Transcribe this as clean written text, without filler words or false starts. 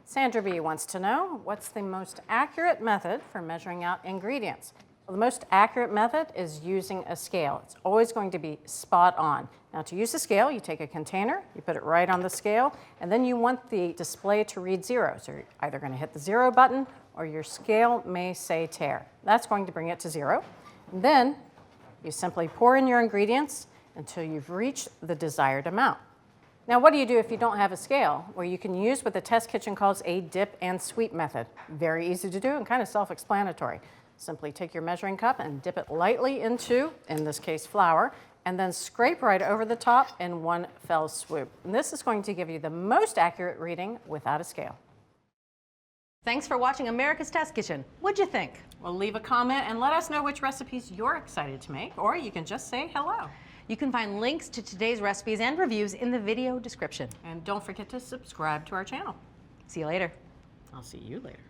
Sandra B wants to know, what's the most accurate method for measuring out ingredients? Well, the most accurate method is using a scale. It's always going to be spot on. Now, to use the scale, you take a container, you put it right on the scale, and then you want the display to read 0. So you're either going to hit the 0 button or your scale may say tare. That's going to bring it to 0. And then you simply pour in your ingredients until you've reached the desired amount. Now, what do you do if you don't have a scale? Well, you can use what the test kitchen calls a dip and sweep method. Very easy to do and kind of self-explanatory. Simply take your measuring cup and dip it lightly into, in this case, flour, and then scrape right over the top in one fell swoop. And this is going to give you the most accurate reading without a scale. Thanks for watching America's Test Kitchen. What'd you think? Well, leave a comment and let us know which recipes you're excited to make, or you can just say hello. You can find links to today's recipes and reviews in the video description. And don't forget to subscribe to our channel. See you later. I'll see you later.